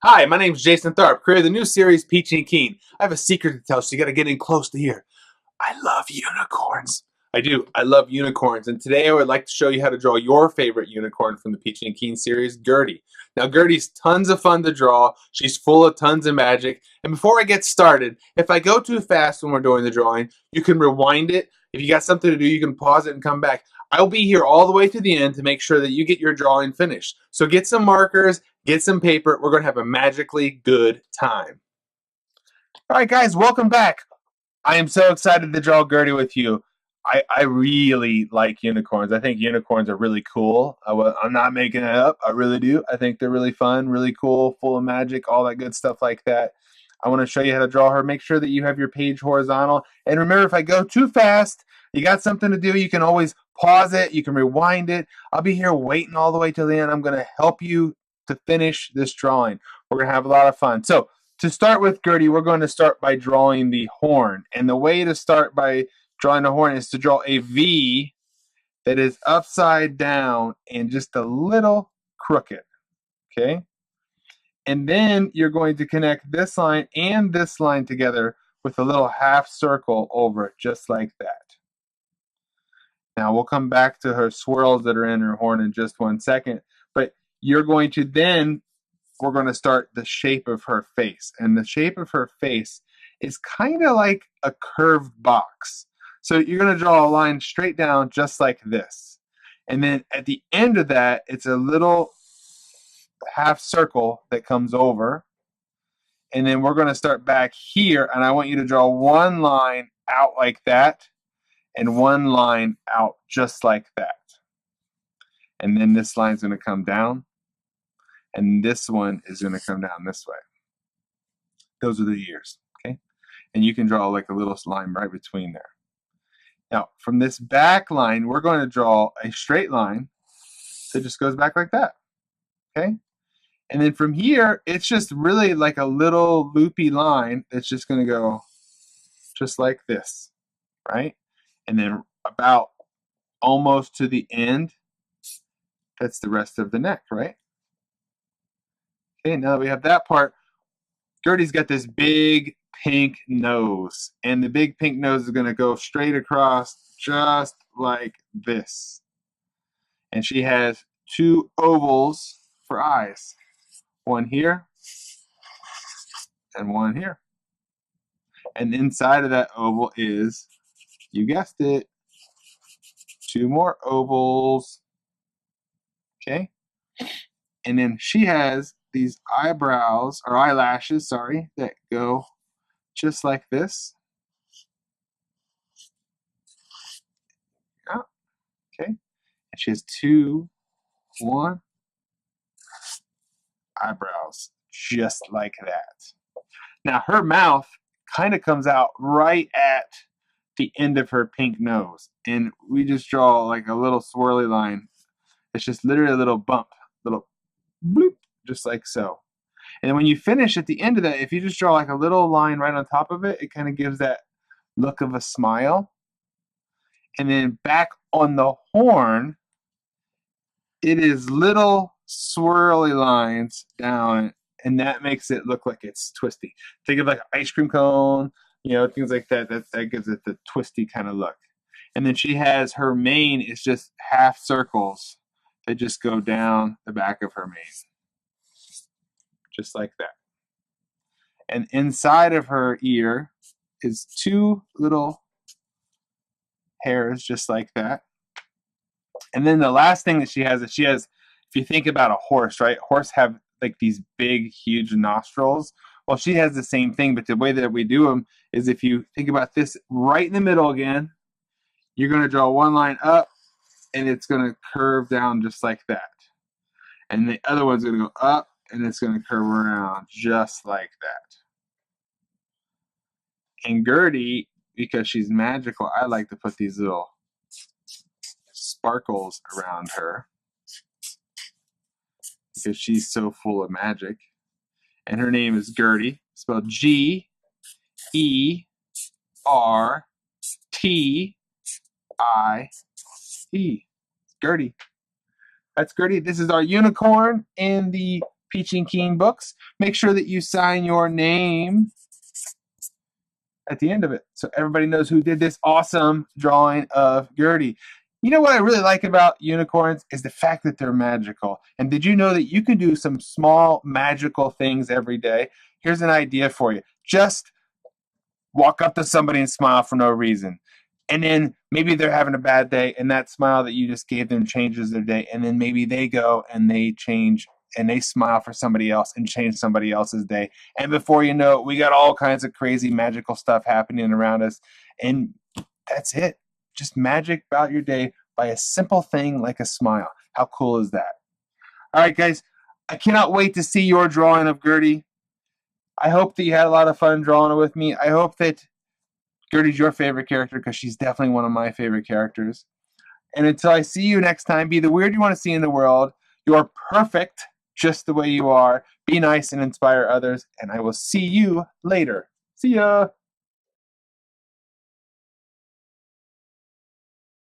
Hi, my name's Jason Tharp, creator of the new series Peachy Keen. I have a secret to tell, so you gotta get in close to hear. I love unicorns. I do. I love unicorns. And today I would like to show you how to draw your favorite unicorn from the Peachy and Keen series, Gertie. Now, Gertie's tons of fun to draw. She's full of tons of magic. And before I get started, if I go too fast when we're doing the drawing, you can rewind it. If you got something to do, you can pause it and come back. I'll be here all the way to the end to make sure that you get your drawing finished. So get some markers, get some paper. We're going to have a magically good time. All right, guys, welcome back. I am so excited to draw Gertie with you. I really like unicorns. I think unicorns are really cool. I'm not making it up. I really do. I think they're really fun, really cool, full of magic, all that good stuff like that. I want to show you how to draw her. Make sure that you have your page horizontal. And remember, if I go too fast, you got something to do, you can always pause it. You can rewind it. I'll be here waiting all the way till the end. I'm going to help you to finish this drawing. We're going to have a lot of fun. So to start with Gertie, we're going to start by drawing the horn. And the way to start by drawing the horn is to draw a V that is upside down and just a little crooked. Okay? And then you're going to connect this line and this line together with a little half circle over it, just like that. Now we'll come back to her swirls that are in her horn in just 1 second. But you're going to then, we're going to start the shape of her face. And the shape of her face is kind of like a curved box. So you're going to draw a line straight down just like this. And then at the end of that, it's a little half circle that comes over. And then we're going to start back here. And I want you to draw one line out like that and one line out just like that. And then this line's going to come down. And this one is going to come down this way. Those are the ears, okay? And you can draw like a little line right between there. Now, from this back line, we're going to draw a straight line that just goes back like that, okay? And then from here, it's just really like a little loopy line that's just going to go just like this, right? And then about almost to the end, that's the rest of the neck, right? Okay, now that we have that part, Gertie's got this big pink nose, and the big pink nose is going to go straight across just like this. And she has two ovals for eyes, one here and one here. And inside of that oval is, you guessed it, two more ovals. Okay? And then she has these eyebrows, or eyelashes, sorry, that go just like this. Yeah. Okay? And she has one eyebrows, just like that. Now her mouth kind of comes out right at the end of her pink nose, and we just draw like a little swirly line. It's just literally a little bump, little bloop, just like so. And when you finish at the end of that, if you just draw like a little line right on top of it, it kind of gives that look of a smile. And then back on the horn, it is little swirly lines down, and that makes it look like it's twisty. Think of like an ice cream cone, things like that. That gives it the twisty kind of look. And then she has her mane is just half circles that just go down the back of her mane, just like that. And inside of her ear is two little hairs, just like that. And then the last thing that she has is if you think about a horse, right? Horse have like these big, huge nostrils. Well, she has the same thing, but the way that we do them is if you think about this right in the middle again, you're going to draw one line up, and it's going to curve down just like that. And the other one's going to go up, and it's going to curve around just like that. And Gertie, because she's magical, I like to put these little sparkles around her because she's so full of magic. And her name is Gertie, spelled Gertie. Gertie. That's Gertie. This is our unicorn in the Peachy Keen books. Make sure that you sign your name at the end of it so everybody knows who did this awesome drawing of Gertie. You know what I really like about unicorns is the fact that they're magical. And did you know that you can do some small magical things every day? Here's an idea for you. Just walk up to somebody and smile for no reason. And then maybe they're having a bad day, and that smile that you just gave them changes their day. And then maybe they go and they change and they smile for somebody else and change somebody else's day. And before you know it, we got all kinds of crazy magical stuff happening around us. And that's it. Just magic about your day by a simple thing like a smile. How cool is that? All right, guys. I cannot wait to see your drawing of Gertie. I hope that you had a lot of fun drawing it with me. I hope that Gertie's your favorite character because she's definitely one of my favorite characters. And until I see you next time, be the weird you want to see in the world. You're perfect just the way you are. Be nice and inspire others. And I will see you later. See ya.